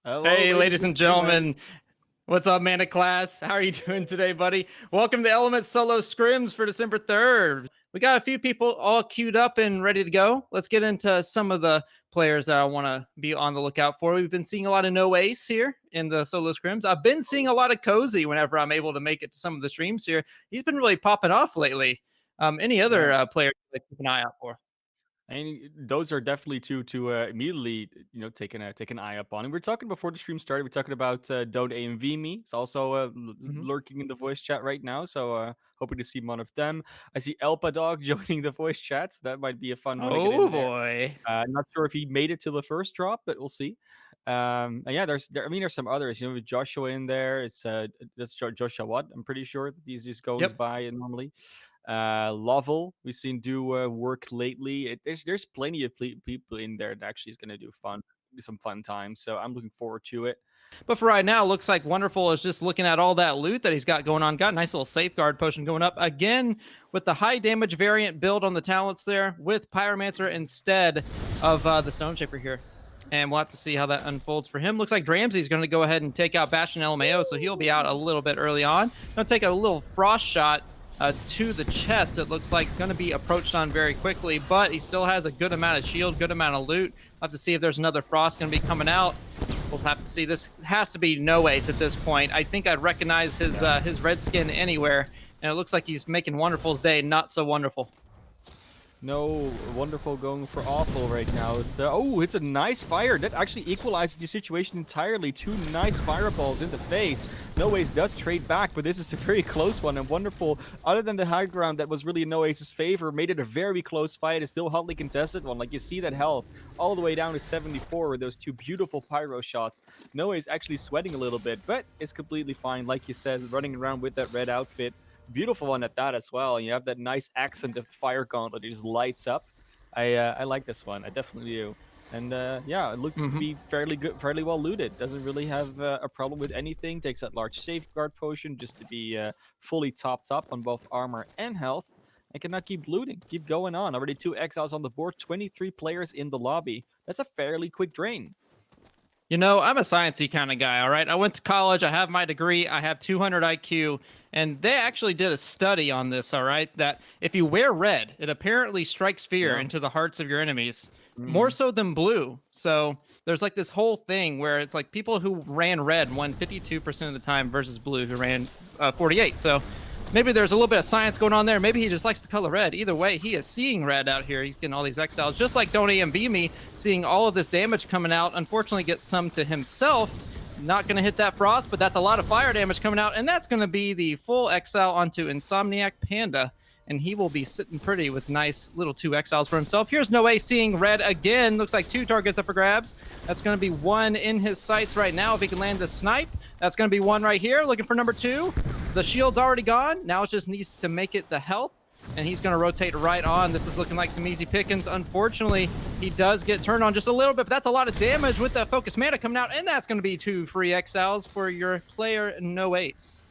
Hello, Hey, ladies ladies and and gentlemen. gentlemen. What's up, man of class? How are you doing today, buddy? Welcome to Element Solo Scrims for December 3rd. We got a few people all queued up and ready to go. Let's get into some of the players that I want to be on the lookout for. We've been seeing a lot of No Ace here in the Solo Scrims. I've been seeing a lot of Cozy whenever I'm able to make it to some of the streams here. He's been really popping off lately. Any other Yeah, players to keep an eye out for? those are definitely two to immediately take an eye up on. And we are talking before the stream started. We're talking about Don't AMV Me. It's also Mhm. lurking in the voice chat right now. So hoping to see one of them. I see Elpa Dog joining the voice chat. So that might be a fun one to get in Oh, there. boy. Not sure if he made it to the first drop, but we'll see. And yeah, there's some others. With Joshua in there. It's that's Joshua Watt. I'm pretty sure that he's just goes Yep. by normally. Lovell, we've seen do work lately. There's plenty of people in there that actually is going to do some fun times. So I'm looking forward to it. But for right now, looks like Wonderful is just looking at all that loot that he's got going on. Got a nice little safeguard potion going up again with the high damage variant build on the talents there with Pyromancer instead of the Stone Shaper here. And we'll have to see how that unfolds for him. Looks like Dramsy's going to go ahead and take out Bastion LMAO, so he'll be out a little bit early on. Going to take a little frost shot to the chest. It looks like going to be approached on very quickly, but he still has a good amount of shield, good amount of loot. We'll have to see if there's another frost going to be coming out. We'll have to see. This has to be No Ace at this point. I think I'd recognize his red skin anywhere, and it looks like he's making Wonderful's day not so wonderful. No, Wonderful going for awful right now. It's a nice fire. That actually equalizes the situation entirely. Two nice fireballs in the face. No Ace does trade back, but this is a very close one. And Wonderful, other than the high ground that was really in No Ace's favor, made it a very close fight. It's still hotly contested one. Like, you see that health all the way down to 74 with those two beautiful pyro shots. No Ace actually sweating a little bit, but it's completely fine. Like you said, running around with that red outfit. Beautiful one at that as well. You have that nice accent of the fire gauntlet. It just lights up. I like this one. I definitely do. And yeah, it looks to Mm-hmm. be fairly good, fairly well looted. Doesn't really have a problem with anything. Takes that large safeguard potion just to be fully topped up on both armor and health. And cannot keep looting. Keep going on. Already 2 exiles on the board. 23 players in the lobby. That's a fairly quick drain. You know, I'm a sciencey kind of guy, all right? I went to college, I have my degree, I have 200 IQ, and they actually did a study on this, all right? That if you wear red, it apparently strikes fear Yeah. into the hearts of your enemies, more Mm. so than blue. So there's like this whole thing where it's like people who ran red won 52% of the time versus blue who ran 48. So maybe there's a little bit of science going on there. Maybe he just likes the color red. Either way, he is seeing red out here. He's getting all these exiles, just like Don't AMB Me, seeing all of this damage coming out. Unfortunately, gets some to himself. Not going to hit that frost, but that's a lot of fire damage coming out, and that's going to be the full exile onto Insomniac Panda. And he will be sitting pretty with nice little 2 exiles for himself. Here's No Way seeing red again. Looks like 2 targets up for grabs. That's going to be 1 in his sights right now. If he can land the snipe, that's going to be 1 right here. Looking for number 2. The shield's already gone. Now it just needs to make it the health. And he's going to rotate right on. This is looking like some easy pickings. Unfortunately, he does get turned on just a little bit, but that's a lot of damage with that focus mana coming out. And that's going to be 2 free exiles for your player No Ace.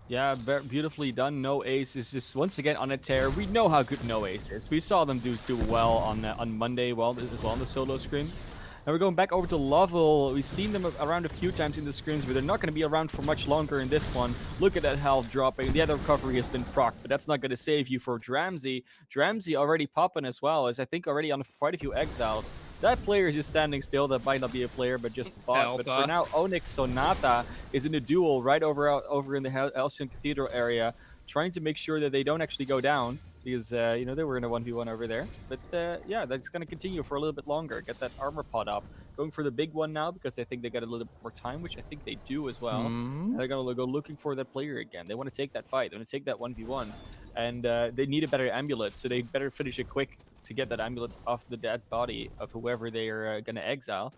Yeah, beautifully done. No Ace is just once again on a tear. We know how good No Ace is. We saw them do well on Monday, as well in the solo scrims. Now we're going back over to Lovell. We've seen them around a few times in the scrims, but they're not going to be around for much longer in this one. Look at that health dropping. The other recovery has been procced, but that's not going to save you for Dramsy. Dramsy already popping as well, as I think already on quite a few exiles. That player is just standing still. That might not be a player, but just a bot. But for now, Onyx Sonata is in a duel right over in the Halcyon Cathedral area, trying to make sure that they don't actually go down, because they were in a 1v1 over there. But yeah, that's going to continue for a little bit longer. Get that armor pot up. Going for the big one now because they think they got a little bit more time, which I think they do as well. And they're going to go looking for that player again. They want to take that fight. They want to take that 1v1. And they need a better amulet, so they better finish it quick to get that amulet off the dead body of whoever they are going to exile.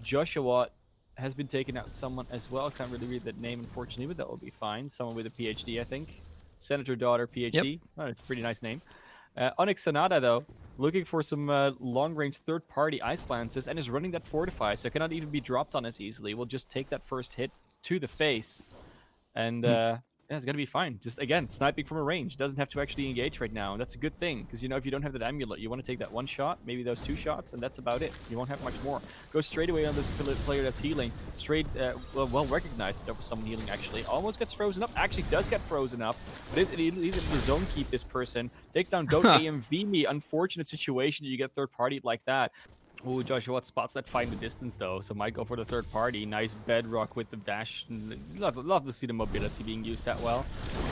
Joshua has been taking out someone as well. Can't really read that name, unfortunately, but that will be fine. Someone with a PhD, I think. Senator Daughter PhD. Yep. Oh, it's a pretty nice name. Onyx Sonata, though, looking for some long-range third-party ice lances and is running that Fortify, so cannot even be dropped on as easily. Will just take that first hit to the face. And Yeah, it's gonna be fine. Just again, sniping from a range doesn't have to actually engage right now, and that's a good thing because if you don't have that amulet, you want to take that one shot, maybe those 2 shots, and that's about it. You won't have much more. Go straight away on this player that's healing. Straight, well recognized that there was someone healing actually. Almost gets frozen up. Actually, does get frozen up, but he's in the zone keep. This person takes down. Don't AMV me. Unfortunate situation. You get third party like that. Oh, Joshua spots that fight in the distance, though, so might go for the third party. Nice bedrock with the dash. Love to see the mobility being used that well.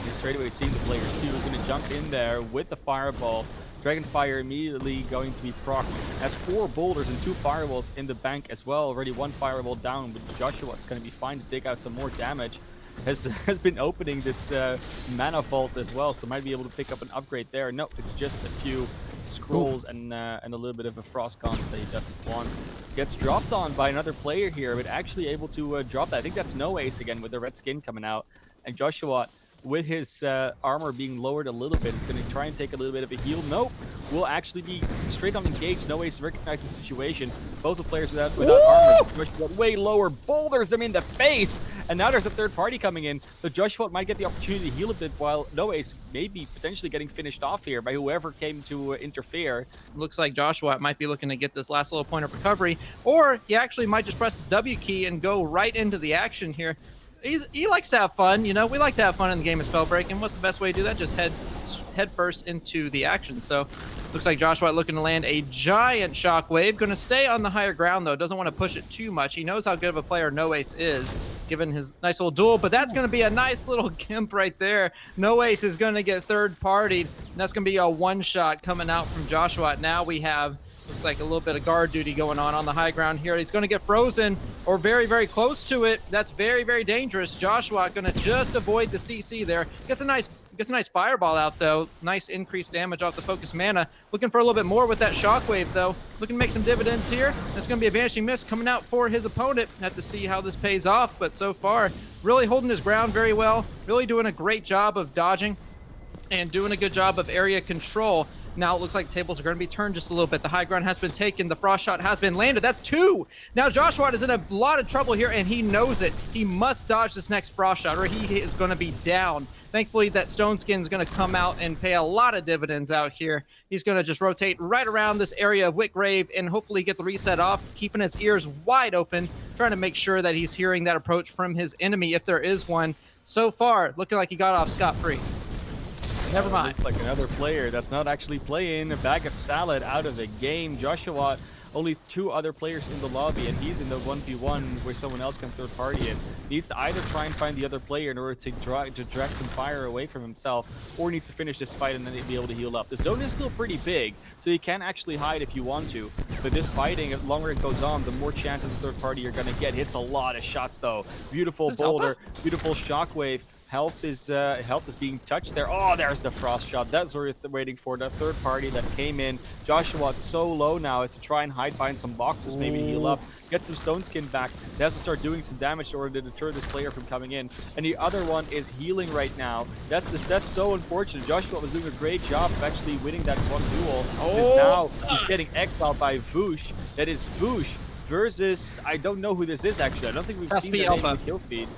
He's straight away seeing the players, too. He's going to jump in there with the fireballs. Dragonfire immediately going to be procced. Has 4 boulders and 2 fireballs in the bank as well. Already 1 fireball down, but Joshua it's going to be fine to dig out some more damage. Has been opening this mana vault as well, so might be able to pick up an upgrade there. No, it's just a few scrolls and a little bit of a frost gauntlet that he doesn't want. Gets dropped on by another player here, but actually able to drop that. I think that's no ace again with the red skin coming out. And Joshua, with his armor being lowered a little bit, is going to try and take a little bit of a heal. Nope, will actually be straight on engaged. No ace recognizing the situation. Both the players without armor. Joshua way lower. Boulders them in the face. And now there's a third party coming in. So Joshua might get the opportunity to heal a bit while No Ace maybe potentially getting finished off here by whoever came to interfere. Looks like Joshua might be looking to get this last little point of recovery, or he actually might just press his W key and go right into the action here. He likes to have fun, we like to have fun in the game of Spellbreak, and what's the best way to do that? Just head first into the action. So looks like Joshua looking to land a giant shockwave. Going to stay on the higher ground, though. Doesn't want to push it too much. He knows how good of a player No Ace is, given his nice little duel, but that's going to be a nice little gimp right there. No Ace is going to get third partied, and that's going to be a one-shot coming out from Joshua. Now we have, looks like a little bit of guard duty going on the high ground here. He's going to get frozen or very, very close to it. That's very, very dangerous. Joshua going to just avoid the CC there. Gets a nice fireball out, though. Nice increased damage off the focus mana. Looking for a little bit more with that shockwave, though. Looking to make some dividends here. That's going to be a vanishing mist coming out for his opponent. Have to see how this pays off, but so far, really holding his ground very well. Really doing a great job of dodging and doing a good job of area control. Now it looks like tables are going to be turned just a little bit. The high ground has been taken. The frost shot has been landed. That's 2. Now Joshua is in a lot of trouble here, and he knows it. He must dodge this next frost shot, or he is going to be down. Thankfully, that stone skin is going to come out and pay a lot of dividends out here. He's going to just rotate right around this area of Whitgrave and hopefully get the reset off, keeping his ears wide open, trying to make sure that he's hearing that approach from his enemy, if there is one. So far, looking like he got off scot-free. Never mind. Looks like another player that's not actually playing. A bag of salad out of the game. Joshua, only 2 other players in the lobby, and he's in the 1v1 where someone else can third party it. Needs to either try and find the other player in order to drag some fire away from himself, or needs to finish this fight and then be able to heal up. The zone is still pretty big, so you can actually hide if you want to. But this fighting, the longer it goes on, the more chance of the third party you're going to get. Hits a lot of shots, though. Beautiful boulder, beautiful shockwave. Health is being touched there. Oh, there's the frost shot. That's what we're waiting for. The third party that came in. Joshua, it's so low now as to try and hide behind some boxes, maybe heal up, get some stone skin back. He has to start doing some damage in order to deter this player from coming in. And the other one is healing right now. That's so unfortunate. Joshua was doing a great job of actually winning that one duel. Because now he's getting exiled by Voosh. That is Voosh versus, I don't know who this is actually. I don't think we've seen that name in the kill feed.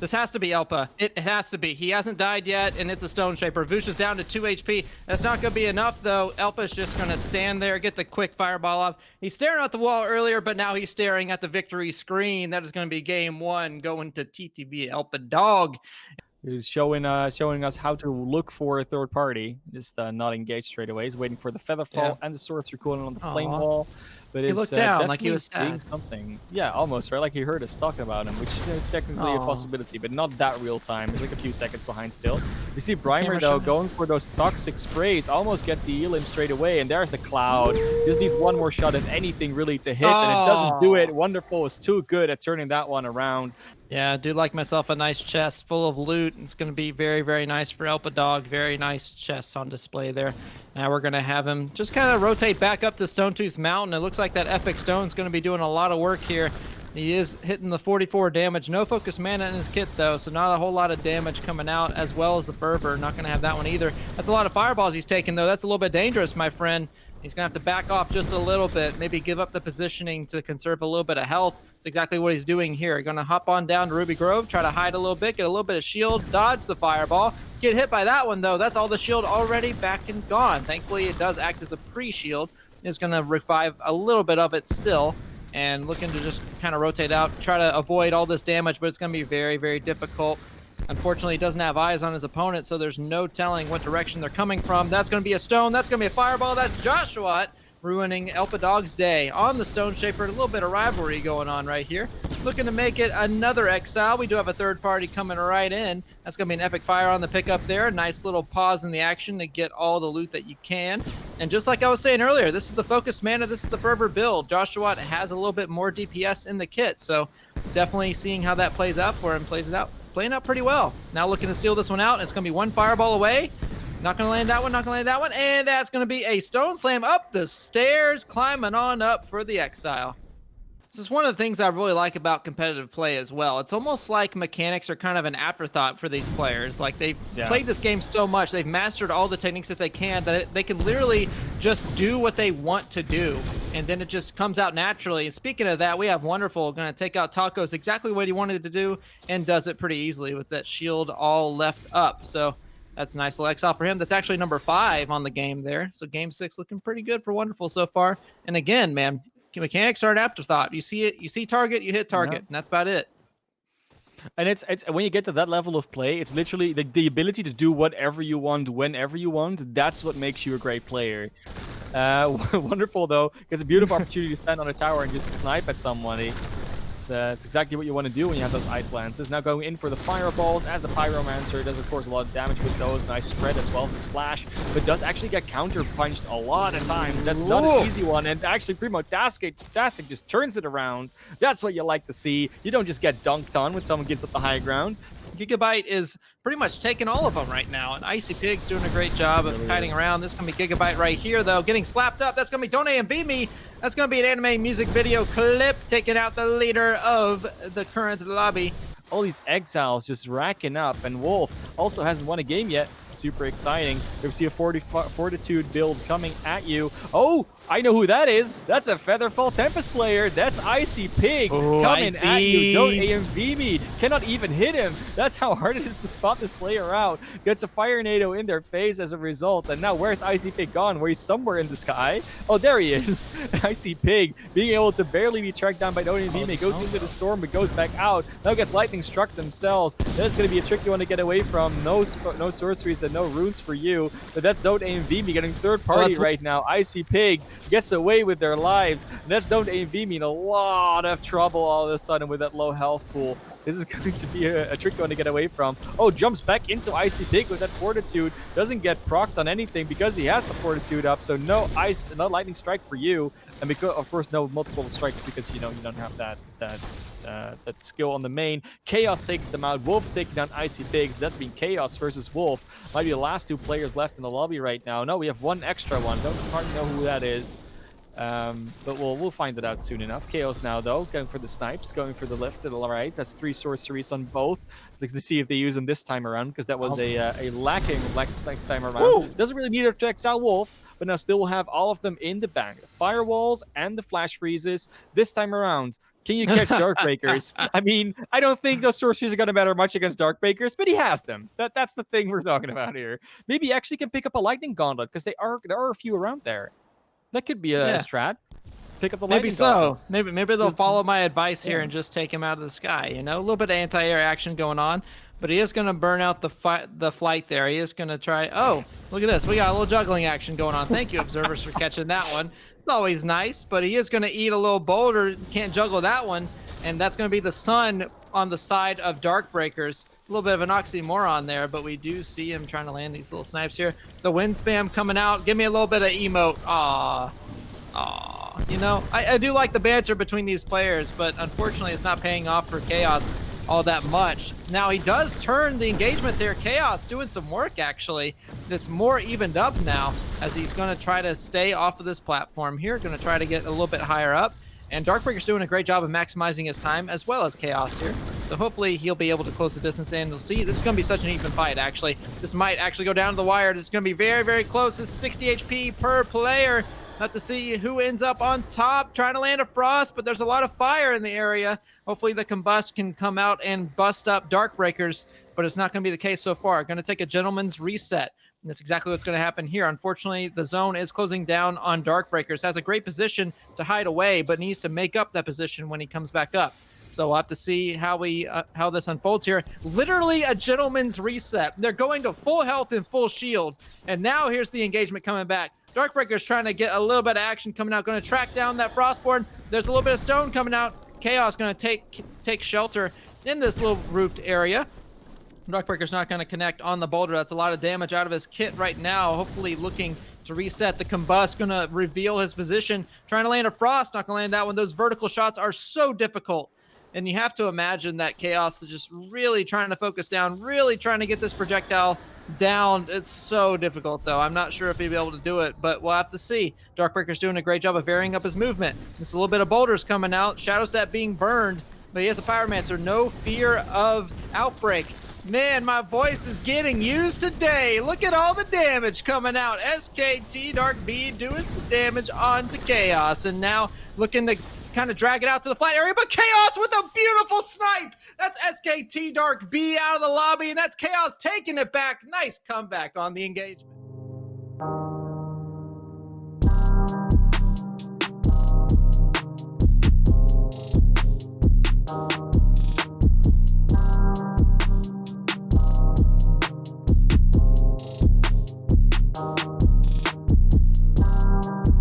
This has to be Elpa. It has to be. He hasn't died yet, and it's a Stone Shaper. Voosh is down to 2 HP. That's not going to be enough, though. Elpa's just going to stand there, get the quick fireball off. He's staring at the wall earlier, but now he's staring at the victory screen. That is going to be game 1 going to TTV Elpa Dog. He's showing us how to look for a third party. Just not engaged straight away. He's waiting for the Featherfall and the Sorcerer Cooling on the Flame Wall. But he looked down like he was seeing something. Yeah, almost, right? Like he heard us talking about him, which is technically a possibility, but not that real time. It's like a few seconds behind still. You see Brimer, though, going for those toxic sprays, almost gets the Elim straight away, and there's the Cloud. Just needs one more shot, if anything, really, to hit, and it doesn't do it. Wonderful is too good at turning that one around. Yeah, I do like myself a nice chest full of loot. It's going to be very, very nice for Elpa Dog. Very nice chests on display there. Now we're going to have him just kind of rotate back up to Stonetooth Mountain. It looks like that Epic Stone is going to be doing a lot of work here. He is hitting the 44 damage. No focus mana in his kit, though, so not a whole lot of damage coming out, as well as the Fervor. Not going to have that one either. That's a lot of fireballs he's taking, though. That's a little bit dangerous, my friend. He's going to have to back off just a little bit, maybe give up the positioning to conserve a little bit of health. That's exactly what he's doing here. Going to hop on down to Ruby Grove, try to hide a little bit, get a little bit of shield, dodge the fireball. Get hit by that one, though. That's all the shield already back and gone. Thankfully, it does act as a pre-shield. It's going to revive a little bit of it still. And looking to just kind of rotate out, try to avoid all this damage, but it's going to be very, very difficult. Unfortunately, he doesn't have eyes on his opponent, so there's no telling what direction they're coming from. That's going to be a stone. That's going to be a fireball. That's Joshua ruining Elpadog's day on the Stone Shaper. A little bit of rivalry going on right here. Looking to make it another exile. We do have a third party coming right in. That's going to be an epic fire on the pickup there. Nice little pause in the action to get all the loot that you can. And just like I was saying earlier, this is the focus mana. This is the Fervor build. Joshua has a little bit more DPS in the kit. So definitely seeing how that plays out for him. Playing out pretty well. Now looking to seal this one out. It's going to be one fireball away. Not going to land that one, not going to land that one. And that's going to be a Stone Slam up the stairs, climbing on up for the exile. This is one of the things I really like about competitive play as well. It's almost like mechanics are kind of an afterthought for these players. Like they've played this game so much, they've mastered all the techniques that they can, that they can literally just do what they want to do. And then it just comes out naturally. And speaking of that, we have Wonderful going to take out Tacos exactly what he wanted to do and does it pretty easily with that shield all left up. So that's a nice little exile for him. That's actually number 5 on the game there. So game 6 looking pretty good for Wonderful so far. And again, man, mechanics are an afterthought. You see it, you see target, you hit target, and that's about it. And it's when you get to that level of play, it's literally the ability to do whatever you want, whenever you want. That's what makes you a great player. Wonderful, though. It's a beautiful opportunity to stand on a tower and just snipe at somebody. It's exactly what you want to do when you have those ice lances. Now going in for the fireballs as the pyromancer does, of course, a lot of damage with those. Nice spread as well, the splash, but does actually get counter punched a lot of times. That's not an easy one, and actually Primotastic just turns it around. That's what you like to see. You don't just get dunked on when someone gets up the high ground. Gigabyte is pretty much taking all of them right now, and Icy Pig's doing a great job of kiting around. This is going to be Gigabyte right here, though, getting slapped up. That's going to be Don't AMV Me. That's going to be an anime music video clip taking out the leader of the current lobby. All these exiles just racking up, and Wolf also hasn't won a game yet. Super exciting. We see a Fortitude build coming at you. Oh, I know who that is. That's a Featherfall Tempest player. That's Icy Pig coming at you. Don't AMV me. Cannot even hit him. That's how hard it is to spot this player out. Gets a Fire Nado in their face as a result. And now where's Icy Pig gone? Where he's somewhere in the sky. Oh, there he is. Icy Pig being able to barely be tracked down by Don't AMV me. Goes into the storm but goes back out. Now gets lightning struck themselves. That's going to be a tricky one to get away from. No sorceries and no runes for you. But that's Don't AMV me getting third party right now. Icy Pig gets away with their lives. And that's Don't AMV me in a lot of trouble all of a sudden with that low health pool. This is going to be a tricky one to get away from. Oh, jumps back into Icy Pig with that Fortitude. Doesn't get procced on anything because he has the Fortitude up. So no lightning strike for you. And because, of course, no multiple strikes because you don't have that skill on the main. Chaos takes them out. Wolf's taking down Icy Pigs. That's been Chaos versus Wolf. Might be the last 2 players left in the lobby right now. No, we have one extra one. Don't hardly know who that is. But we'll find it out soon enough. Chaos now, though, going for the snipes, going for the lift to the right. That's 3 sorceries on both. To see if they use them this time around, because that was a lacking next time around. Woo! Doesn't really need to exile Wolf, but now still will have all of them in the bank. The firewalls and the flash freezes. This time around, can you catch Darkbreakers? I mean, I don't think those sorceries are going to matter much against Darkbreakers, but he has them. That's the thing we're talking about here. Maybe he actually can pick up a Lightning Gauntlet, because there are a few around there. That could be a strat. Pick up the maybe Lightning Gauntlet. Maybe they'll follow my advice here and just take him out of the sky. You know, a little bit of anti-air action going on, but he is going to burn out the flight there. He is going to try. Oh, look at this. We got a little juggling action going on. Thank you, observers, for catching that one. It's always nice, but he is going to eat a little boulder. Can't juggle that one, and that's going to be the sun on the side of Darkbreakers. A little bit of an oxymoron there, but we do see him trying to land these little snipes here. The wind spam coming out. Give me a little bit of emote. Aww. You know, I do like the banter between these players, but unfortunately it's not paying off for Chaos all that much. Now he does turn the engagement there. Chaos doing some work, actually. It's more evened up now as he's going to try to stay off of this platform here. Going to try to get a little bit higher up. And Darkbreaker's doing a great job of maximizing his time as well as Chaos here. So hopefully he'll be able to close the distance, and we'll see. This is going to be such an even fight, actually. This might actually go down to the wire. This is going to be very, very close. This is 60 HP per player. Have to see who ends up on top, trying to land a Frost, but there's a lot of fire in the area. Hopefully the Combust can come out and bust up Darkbreakers, but it's not going to be the case so far. Going to take a gentleman's reset, and that's exactly what's going to happen here. Unfortunately, the zone is closing down on Darkbreakers. Has a great position to hide away, but needs to make up that position when he comes back up. So we'll have to see how this unfolds here. Literally a gentleman's reset. They're going to full health and full shield, and now here's the engagement coming back. Darkbreaker's trying to get a little bit of action coming out. Going to track down that Frostborn. There's a little bit of stone coming out. Chaos going to take shelter in this little roofed area. Darkbreaker's not going to connect on the boulder. That's a lot of damage out of his kit right now. Hopefully looking to reset. The Combust going to reveal his position. Trying to land a Frost. Not going to land that one. Those vertical shots are so difficult. And you have to imagine that Chaos is just really trying to focus down, really trying to get this projectile down. It's so difficult, though. I'm not sure if he'll be able to do it, but we'll have to see. Darkbreaker's doing a great job of varying up his movement. There's a little bit of boulders coming out. Shadowstat being burned, but he has a Pyromancer. No fear of Outbreak. Man, my voice is getting used today. Look at all the damage coming out. SKT Dark B doing some damage onto Chaos, and now looking to kind of drag it out to the flat area, but Chaos with a beautiful snipe. That's SKT Dark B out of the lobby, and that's Chaos taking it back. Nice comeback on the engagement.